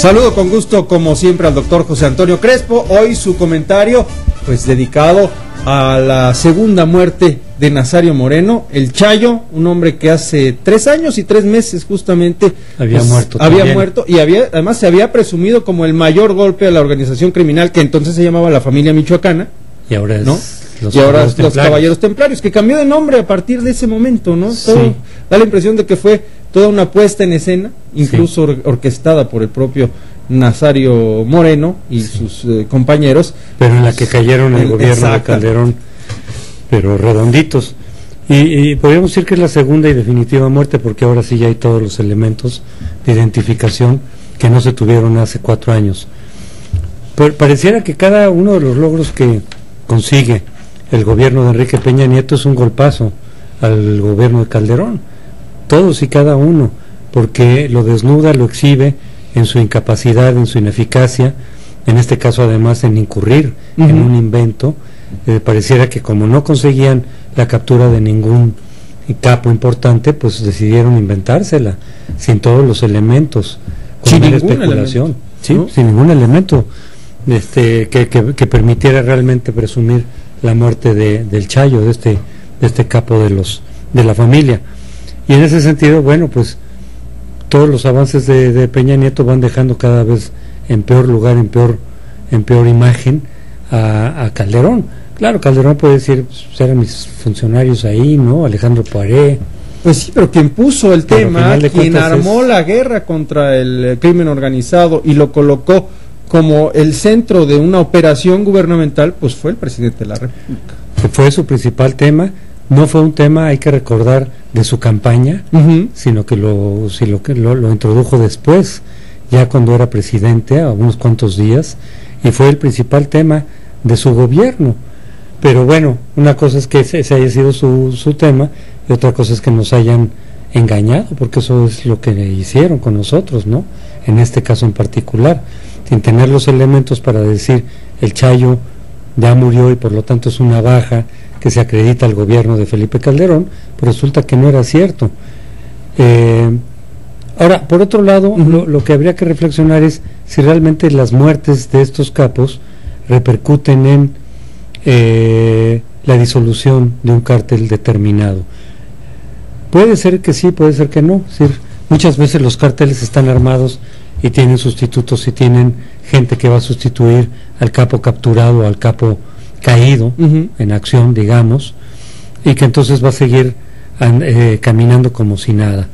Saludo con gusto, como siempre, al doctor José Antonio Crespo. Hoy su comentario, pues dedicado a la segunda muerte de Nazario Moreno, el Chayo, un hombre que hace 3 años y 3 meses justamente había muerto y además se había presumido como el mayor golpe a la organización criminal que entonces se llamaba la Familia Michoacana, y ahora es, ¿no? Los Caballeros Templarios, que cambió de nombre a partir de ese momento, ¿no? Sí. Todo, da la impresión de que fue toda una puesta en escena, incluso orquestada por el propio Nazario Moreno y sus compañeros, pero en la que cayeron el gobierno de Calderón, pero redonditos, y podríamos decir que es la segunda y definitiva muerte, porque ahora sí ya hay todos los elementos de identificación que no se tuvieron hace 4 años. Pero pareciera que cada uno de los logros que consigue el gobierno de Enrique Peña Nieto es un golpazo al gobierno de Calderón, todos y cada uno, porque lo desnuda, lo exhibe en su incapacidad, en su ineficacia, en este caso además en incurrir en un invento. Pareciera que como no conseguían la captura de ningún capo importante, pues decidieron inventársela, sin todos los elementos, con sin una ningún especulación, elemento, ¿sí? ¿no? Sin ningún elemento que permitiera realmente presumir la muerte del Chayo, de este capo de la familia. Y en ese sentido, bueno, pues todos los avances de Peña Nieto van dejando cada vez en peor lugar, en peor imagen a Calderón. Claro, Calderón puede decir, pues, eran mis funcionarios ahí, ¿no? Alejandro Poiré. Pues sí, pero quien puso el tema, quien armó es la guerra contra el crimen organizado y lo colocó como el centro de una operación gubernamental, pues fue el presidente de la República. Fue su principal tema. No fue un tema, hay que recordar, de su campaña, sino que lo introdujo después, ya cuando era presidente, a unos cuantos días, y fue el principal tema de su gobierno. Pero bueno, una cosa es que ese haya sido su tema, y otra cosa es que nos hayan engañado, porque eso es lo que hicieron con nosotros, ¿no? En este caso en particular, sin tener los elementos para decir el Chayo ya murió y por lo tanto es una baja que se acredita al gobierno de Felipe Calderón, pues resulta que no era cierto. Ahora, por otro lado, lo que habría que reflexionar es si realmente las muertes de estos capos repercuten en la disolución de un cártel determinado. Puede ser que sí, puede ser que no. Es decir, muchas veces los cárteles están armados y tienen sustitutos y tienen gente que va a sustituir al capo capturado, al capo caído en acción, digamos, y que entonces va a seguir caminando como si nada.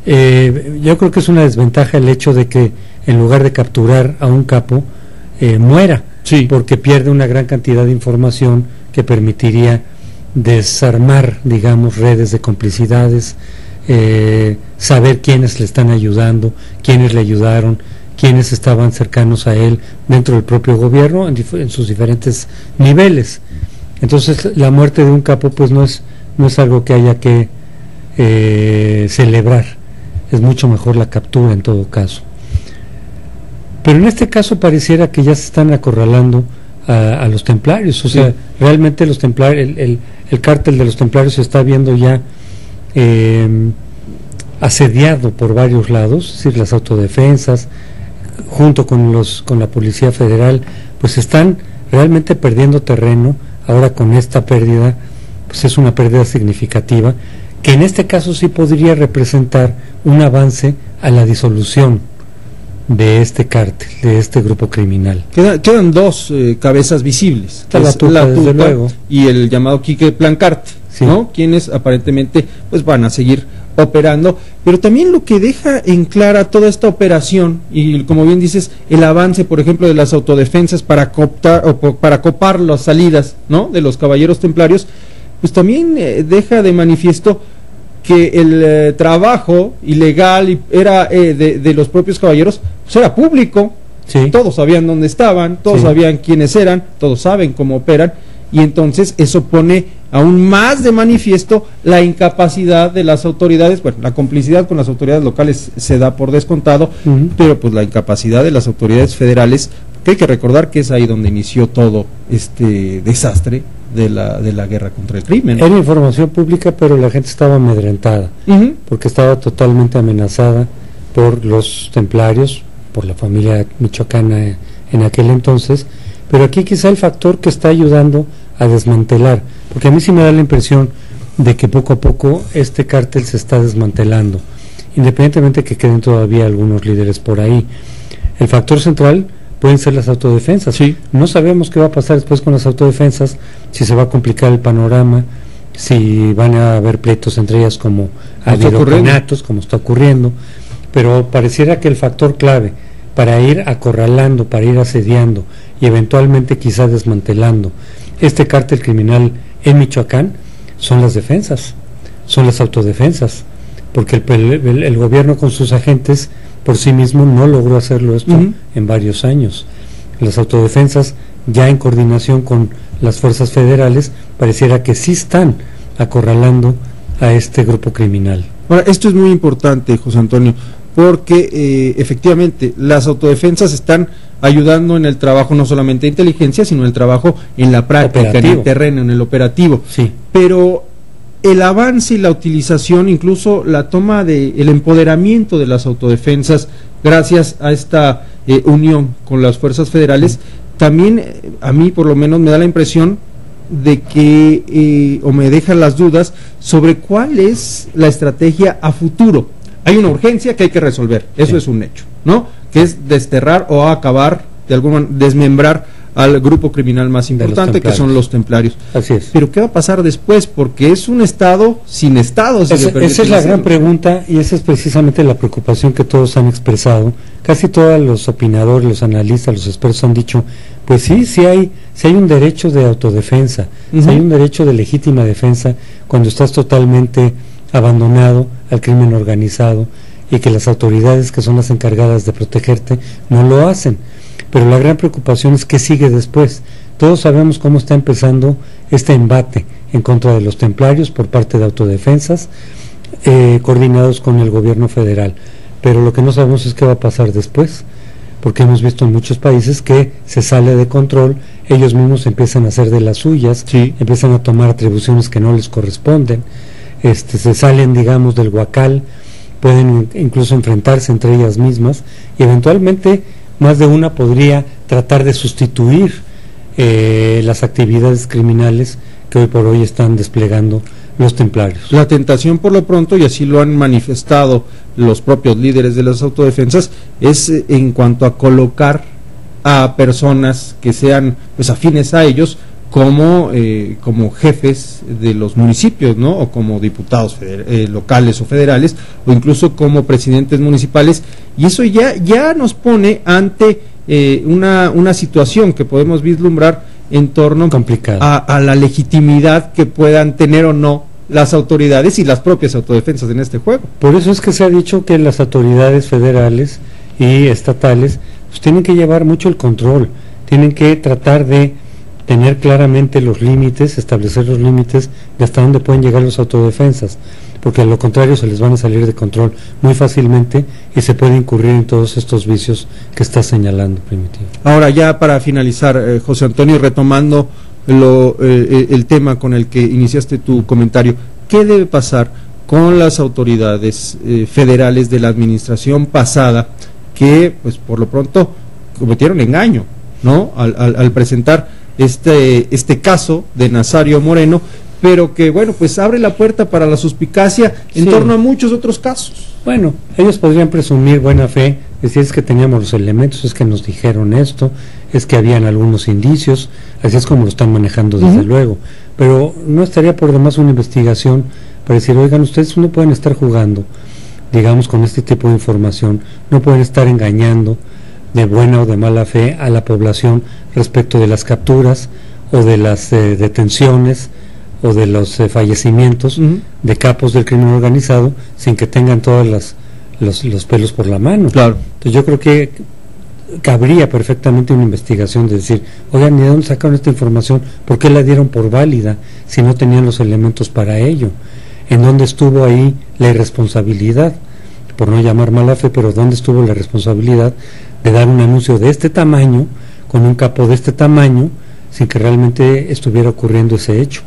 Yo creo que es una desventaja el hecho de que en lugar de capturar a un capo muera, porque pierde una gran cantidad de información que permitiría desarmar, digamos, redes de complicidades, saber quiénes le están ayudando, quiénes le ayudaron, quienes estaban cercanos a él dentro del propio gobierno en sus diferentes niveles. Entonces la muerte de un capo pues no es algo que haya que celebrar, es mucho mejor la captura en todo caso. Pero en este caso pareciera que ya se están acorralando a los templarios, o sea, realmente los templarios, el cártel de los templarios se está viendo ya asediado por varios lados, es decir, las autodefensas junto con la Policía Federal, pues están realmente perdiendo terreno. Ahora con esta pérdida, pues es una pérdida significativa, que en este caso sí podría representar un avance a la disolución de este cártel, de este grupo criminal. Quedan 2 cabezas visibles, la Tuca, desde luego, y el llamado Quique Plancarte, ¿no? Quienes aparentemente pues van a seguir operando, pero también lo que deja en clara toda esta operación, y como bien dices, el avance, por ejemplo, de las autodefensas para copar las salidas, ¿no?, de los caballeros templarios, pues también deja de manifiesto que el trabajo ilegal era de los propios caballeros, pues era público, todos sabían dónde estaban, todos sabían quiénes eran, todos saben cómo operan, y entonces eso pone aún más de manifiesto la incapacidad de las autoridades. Bueno, la complicidad con las autoridades locales se da por descontado, pero pues la incapacidad de las autoridades federales, que hay que recordar que es ahí donde inició todo este desastre de la guerra contra el crimen. Era información pública, pero la gente estaba amedrentada, porque estaba totalmente amenazada por los templarios, por la familia michoacana en aquel entonces, pero aquí quizá el factor que está ayudando a desmantelar, porque a mí sí me da la impresión de que poco a poco este cártel se está desmantelando, independientemente que queden todavía algunos líderes por ahí. El factor central pueden ser las autodefensas. Sí. No sabemos qué va a pasar después con las autodefensas, si se va a complicar el panorama, si van a haber pleitos entre ellas como ha habido conatos, como está ocurriendo, pero pareciera que el factor clave para ir acorralando, para ir asediando y eventualmente quizás desmantelando este cártel criminal en Michoacán son las defensas, son las autodefensas, porque el gobierno con sus agentes por sí mismo no logró hacerlo esto en varios años. Las autodefensas, ya en coordinación con las fuerzas federales, pareciera que sí están acorralando a este grupo criminal. Ahora, esto es muy importante, José Antonio, porque efectivamente las autodefensas están ayudando en el trabajo no solamente de inteligencia, sino en el trabajo en la práctica, operativo, en el terreno, en el operativo. Sí. Pero el avance y la utilización, incluso la toma el empoderamiento de las autodefensas, gracias a esta unión con las fuerzas federales, también a mí por lo menos me da la impresión de que, o me dejan las dudas sobre cuál es la estrategia a futuro. Hay una urgencia que hay que resolver, eso es un hecho, ¿no? Que es desterrar o acabar, desmembrar al grupo criminal más importante, que son los templarios. Así es. Pero ¿qué va a pasar después? Porque es un Estado sin Estado. Esa es la gran pregunta, y esa es precisamente la preocupación que todos han expresado. Casi todos los opinadores, los analistas, los expertos han dicho, pues sí hay un derecho de autodefensa, sí hay un derecho de legítima defensa cuando estás totalmente abandonado al crimen organizado y que las autoridades que son las encargadas de protegerte no lo hacen. Pero la gran preocupación es qué sigue después. Todos sabemos cómo está empezando este embate en contra de los templarios por parte de autodefensas, coordinados con el gobierno federal. Pero lo que no sabemos es qué va a pasar después, porque hemos visto en muchos países que se sale de control, ellos mismos empiezan a hacer de las suyas, empiezan a tomar atribuciones que no les corresponden, se salen, digamos, del huacal, pueden incluso enfrentarse entre ellas mismas, y eventualmente más de una podría tratar de sustituir las actividades criminales que hoy por hoy están desplegando los templarios. La tentación, por lo pronto, y así lo han manifestado los propios líderes de las autodefensas, es en cuanto a colocar a personas que sean pues afines a ellos como jefes de los municipios, ¿no? O como diputados locales o federales, o incluso como presidentes municipales, y eso ya nos pone ante una situación que podemos vislumbrar en torno a la legitimidad que puedan tener o no las autoridades y las propias autodefensas en este juego. Por eso es que se ha dicho que las autoridades federales y estatales pues tienen que llevar mucho el control, tienen que tratar de tener claramente los límites, establecer los límites de hasta dónde pueden llegar las autodefensas, porque a lo contrario se les van a salir de control muy fácilmente y se puede incurrir en todos estos vicios que está señalando Primitivo. Ahora, ya para finalizar, José Antonio, retomando el tema con el que iniciaste tu comentario, ¿qué debe pasar con las autoridades federales de la administración pasada que, pues por lo pronto, cometieron engaño, ¿no? Al presentar este caso de Nazario Moreno, pero que bueno, pues abre la puerta para la suspicacia en torno a muchos otros casos. Bueno, ellos podrían presumir buena fe, decir es que teníamos los elementos, es que nos dijeron esto, es que habían algunos indicios, así es como lo están manejando desde luego, pero no estaría por demás una investigación para decir, oigan, ustedes no pueden estar jugando, digamos, con este tipo de información, no pueden estar engañando de buena o de mala fe a la población respecto de las capturas o de las detenciones o de los fallecimientos de capos del crimen organizado sin que tengan todos los pelos por la mano. Claro. Entonces yo creo que cabría perfectamente una investigación de decir, oigan, ¿de dónde sacaron esta información? ¿Por qué la dieron por válida si no tenían los elementos para ello? ¿En dónde estuvo ahí la irresponsabilidad? Por no llamar mala fe, pero ¿dónde estuvo la responsabilidad de dar un anuncio de este tamaño, con un capo de este tamaño, sin que realmente estuviera ocurriendo ese hecho?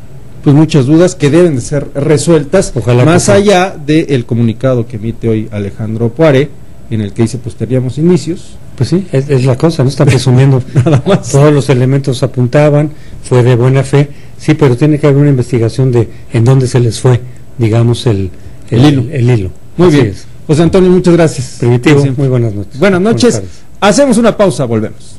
Pues muchas dudas que deben de ser resueltas, ojalá más allá del comunicado que emite hoy Alejandro Poiré, en el que dice pues teníamos indicios. Pues sí, es la cosa, no están presumiendo. Nada más. Todos los elementos apuntaban, fue de buena fe, sí, pero tiene que haber una investigación de en dónde se les fue, digamos, el hilo. Muy Así bien. es. José Antonio, muchas gracias. Primitivo, muy buenas noches. Buenas noches. Hacemos una pausa, volvemos.